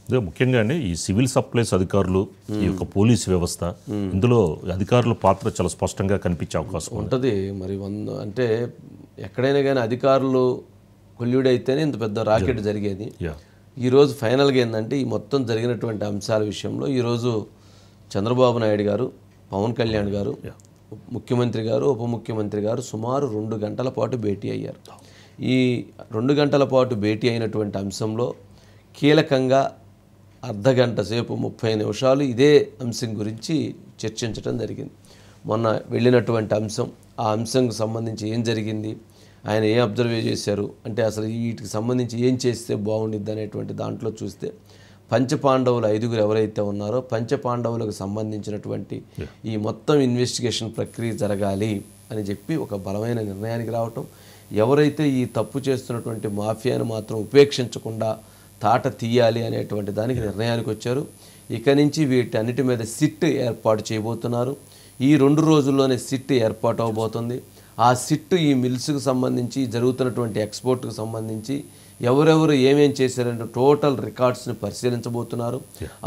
అదే ముఖ్యంగా అండి ఈ సివిల్ సప్లైస్ అధికారులు ఈ యొక్క పోలీస్ వ్యవస్థ ఇందులో అధికారుల పాత్ర చాలా స్పష్టంగా కనిపించే అవకాశం ఉంటుంది. మరి అంటే ఎక్కడైనా కానీ అధికారులు కొల్యూడ్ అయితేనే ఇంత పెద్ద రాకెట్ జరిగేది. ఈరోజు ఫైనల్గా ఏంటంటే ఈ మొత్తం జరిగినటువంటి అంశాల విషయంలో ఈరోజు చంద్రబాబు నాయుడు గారు, పవన్ కళ్యాణ్ గారు, ముఖ్యమంత్రి గారు, ఉప ముఖ్యమంత్రి గారు సుమారు 2 గంటల పాటు భేటీ అయ్యారు. ఈ 2 గంటల పాటు భేటీ అయినటువంటి అంశంలో కీలకంగా అర్ధగంట సేపు 30 నిమిషాలు ఇదే అంశం గురించి చర్చించడం జరిగింది. మొన్న వెళ్ళినటువంటి అంశం, ఆ అంశంకు సంబంధించి ఏం జరిగింది, ఆయన ఏం అబ్జర్వ్ చేశారు, అంటే అసలు వీటికి సంబంధించి ఏం చేస్తే బాగుండిద్ది అనేటువంటి దాంట్లో చూస్తే పంచపాండవులు 5గురు ఎవరైతే ఉన్నారో పంచపాండవులకు సంబంధించినటువంటి ఈ మొత్తం ఇన్వెస్టిగేషన్ ప్రక్రియ జరగాలి అని చెప్పి ఒక బలమైన నిర్ణయానికి రావటం, ఎవరైతే ఈ తప్పు చేస్తున్నటువంటి మాఫియాను మాత్రం ఉపేక్షించకుండా తాట తీయాలి అనేటువంటి దానికి నిర్ణయానికి వచ్చారు. ఇక నుంచి వీటన్నిటి మీద సిట్ ఏర్పాటు చేయబోతున్నారు. ఈ 2 రోజుల్లోనే సిట్ ఏర్పాటు అవబోతుంది. ఆ సిట్ ఈ మిల్స్కు సంబంధించి జరుగుతున్నటువంటి ఎక్స్పోర్ట్కు సంబంధించి ఎవరెవరు ఏమేం చేశారంటే టోటల్ రికార్డ్స్ని పరిశీలించబోతున్నారు.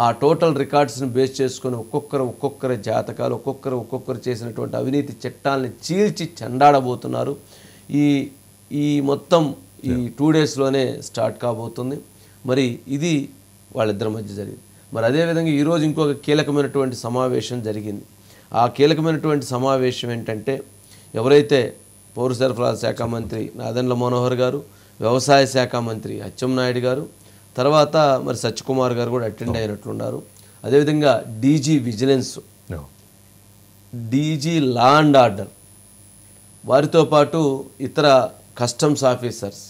ఆ టోటల్ రికార్డ్స్ని బేస్ చేసుకొని ఒక్కొక్కరి జాతకాలు ఒక్కొక్కరు చేసినటువంటి అవినీతి చట్టాలని చీల్చి చెండాడబోతున్నారు. ఈ మొత్తం ఈ 2 డేస్లోనే స్టార్ట్ కాబోతుంది. మరి ఇది వాళ్ళిద్దరి మధ్య జరిగింది. మరి అదేవిధంగా ఈరోజు ఇంకొక కీలకమైనటువంటి సమావేశం జరిగింది. ఆ కీలకమైనటువంటి సమావేశం ఏంటంటే ఎవరైతే పౌర సరఫరాల శాఖ మంత్రి నాదెండ్ల మనోహర్ గారు, వ్యవసాయ శాఖ మంత్రి అచ్చెన్నాయుడు గారు, తర్వాత మరి సత్యకుమార్ గారు కూడా అటెండ్ అయినట్లున్నారు. అదేవిధంగా DG vigilance, DG law and order, వారితో పాటు ఇతర కస్టమ్స్ ఆఫీసర్స్,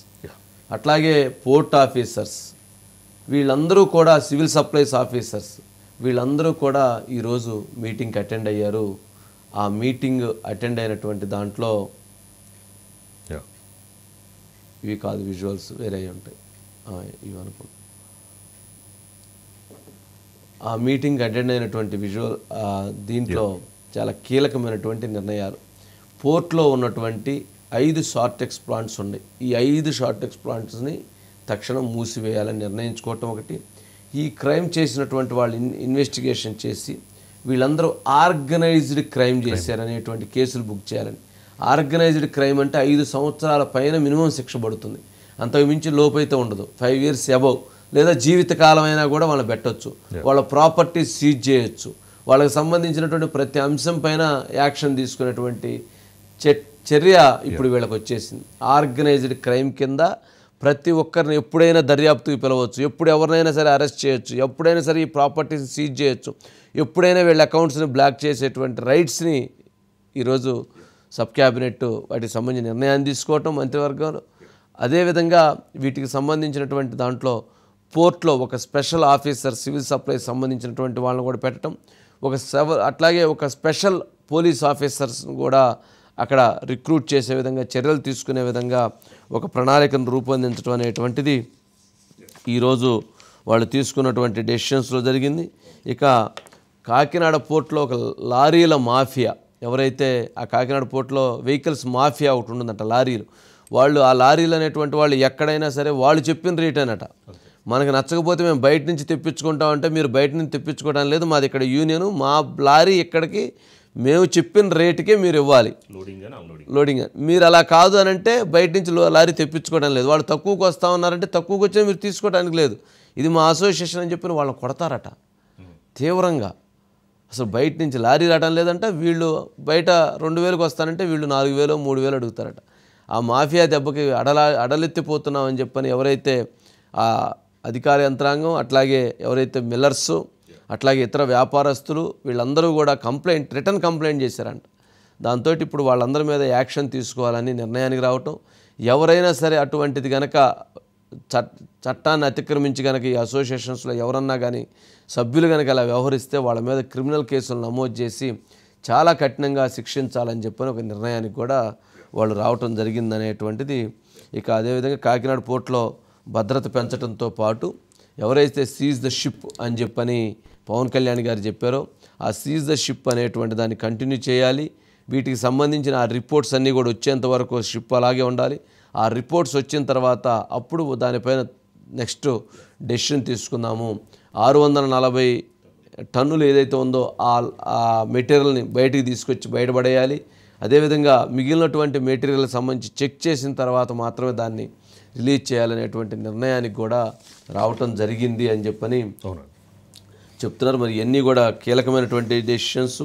అట్లాగే పోర్ట్ ఆఫీసర్స్, వీళ్ళందరూ కూడా సివిల్ సప్లైస్ ఆఫీసర్స్, వీళ్ళందరూ కూడా ఈరోజు మీటింగ్కి అటెండ్ అయ్యారు. ఆ మీటింగ్ అటెండ్ అయినటువంటి దాంట్లో ఇవి కాదు విజువల్స్ వేరే ఉంటాయి ఇవి అనుకుంటా. ఆ మీటింగ్ అటెండ్ అయినటువంటి విజువల్ దీంట్లో చాలా కీలకమైనటువంటి నిర్ణయాలు. పోర్ట్లో ఉన్నటువంటి 5 షార్టెక్స్ ప్లాంట్స్ ఉన్నాయి. ఈ 5 షార్టెక్స్ ప్లాంట్స్ని తక్షణం మూసివేయాలని నిర్ణయించుకోవటం ఒకటి. ఈ క్రైమ్ చేసినటువంటి వాళ్ళు ఇన్వెస్టిగేషన్ చేసి వీళ్ళందరూ ఆర్గనైజ్డ్ క్రైమ్ చేశారనేటువంటి కేసులు బుక్ చేయాలని. ఆర్గనైజ్డ్ క్రైమ్ అంటే 5 సంవత్సరాల పైన మినిమం శిక్ష పడుతుంది, అంతకు మించి లోపైతే ఉండదు. 5 years అబవ్ లేదా జీవితకాలం అయినా కూడా వాళ్ళు పెట్టవచ్చు. వాళ్ళ ప్రాపర్టీ సీజ్ చేయొచ్చు. వాళ్ళకి సంబంధించినటువంటి ప్రతి అంశం పైన యాక్షన్ తీసుకునేటువంటి చర్య ఇప్పుడు వీళ్ళకి వచ్చేసింది. ఆర్గనైజ్డ్ క్రైమ్ కింద ప్రతి ఒక్కరిని ఎప్పుడైనా దర్యాప్తుకి పిలవచ్చు, ఎప్పుడు ఎవరినైనా సరే అరెస్ట్ చేయొచ్చు, ఎప్పుడైనా సరే ఈ ప్రాపర్టీని సీజ్ చేయొచ్చు, ఎప్పుడైనా వీళ్ళ అకౌంట్స్ని బ్లాక్ చేసేటువంటి రైట్స్ని ఈరోజు సబ్ క్యాబినెట్ వాటికి సంబంధించిన నిర్ణయాన్ని తీసుకోవటం మంత్రివర్గంలో. అదేవిధంగా వీటికి సంబంధించినటువంటి దాంట్లో పోర్ట్లో ఒక స్పెషల్ ఆఫీసర్ సివిల్ సప్లైస్ సంబంధించినటువంటి వాళ్ళని కూడా పెట్టడం, అట్లాగే ఒక స్పెషల్ పోలీస్ ఆఫీసర్స్ని కూడా అక్కడ రిక్రూట్ చేసే విధంగా చర్యలు తీసుకునే విధంగా ఒక ప్రణాళికను రూపొందించడం అనేటువంటిది ఈరోజు వాళ్ళు తీసుకున్నటువంటి డెసిషన్స్లో జరిగింది. ఇక కాకినాడ పోర్ట్లో ఒక లారీల మాఫియా, ఎవరైతే ఆ కాకినాడ పోర్ట్లో వెహికల్స్ మాఫియా ఒకటి ఉంటుందంట, లారీలు, వాళ్ళు ఆ లారీలు అనేటువంటి వాళ్ళు ఎక్కడైనా సరే వాళ్ళు చెప్పిన రేట్ అనట, మనకు నచ్చకపోతే మేము బయట నుంచి తెప్పించుకుంటామంటే మీరు బయట నుంచి తెప్పించుకోవడం లేదు, మాది ఇక్కడ యూనియన్, మా లారీ ఇక్కడికి మేము చెప్పిన రేటుకే మీరు ఇవ్వాలి లోడింగ్. మీరు అలా కాదు అని అంటే బయట నుంచి లారీ తెప్పించుకోవడం లేదు, వాళ్ళు తక్కువకు వస్తూ ఉన్నారంటే తక్కువకు వచ్చినా మీరు తీసుకోవడానికి లేదు, ఇది మా అసోసియేషన్ అని చెప్పి వాళ్ళని కొడతారట తీవ్రంగా. అసలు బయట నుంచి లారీ రావడం లేదంట, వీళ్ళు బయట 2000కు వస్తానంటే వీళ్ళు 4000 3000 అడుగుతారట. ఆ మాఫియా దెబ్బకి అడలెత్తిపోతున్నామని చెప్పని ఎవరైతే ఆ అధికార యంత్రాంగం, అట్లాగే ఎవరైతే మిల్లర్సు, అట్లాగే ఇతర వ్యాపారస్తులు, వీళ్ళందరూ కూడా రిటర్న్ కంప్లైంట్ చేశారంట. దాంతో ఇప్పుడు వాళ్ళందరి మీద యాక్షన్ తీసుకోవాలని నిర్ణయానికి రావటం. ఎవరైనా సరే అటువంటిది కనుక చట్టాన్ని అతిక్రమించి కనుక ఈ అసోసియేషన్స్లో ఎవరన్నా కానీ సభ్యులు కనుక అలా వ్యవహరిస్తే వాళ్ళ మీద క్రిమినల్ కేసులు నమోదు చేసి చాలా కఠినంగా శిక్షించాలని చెప్పని ఒక నిర్ణయానికి కూడా వాళ్ళు రావటం జరిగిందనేటువంటిది. ఇక అదేవిధంగా కాకినాడ పోర్ట్లో భద్రత పెంచడంతో పాటు ఎవరైతే సీజ్ ద షిప్ అని చెప్పని పవన్ కళ్యాణ్ గారు చెప్పారో ఆ సీజ్ ద షిప్ అనేటువంటి దాన్ని కంటిన్యూ చేయాలి. వీటికి సంబంధించిన ఆ రిపోర్ట్స్ అన్నీ కూడా వచ్చేంత వరకు షిప్ అలాగే ఉండాలి. ఆ రిపోర్ట్స్ వచ్చిన తర్వాత అప్పుడు దానిపైన నెక్స్ట్ డెసిషన్ తీసుకుందాము. 640 టన్నులు ఏదైతే ఉందో ఆ మెటీరియల్ని బయటికి తీసుకొచ్చి బయటపడేయాలి. అదేవిధంగా మిగిలినటువంటి మెటీరియల్ సంబంధించి చెక్ చేసిన తర్వాత మాత్రమే దాన్ని రిలీజ్ చేయాలనేటువంటి నిర్ణయానికి కూడా రావటం జరిగింది అని చెప్పని చెప్తున్నారు. మరి ఇవన్నీ కూడా కీలకమైనటువంటి డెసిషన్స్.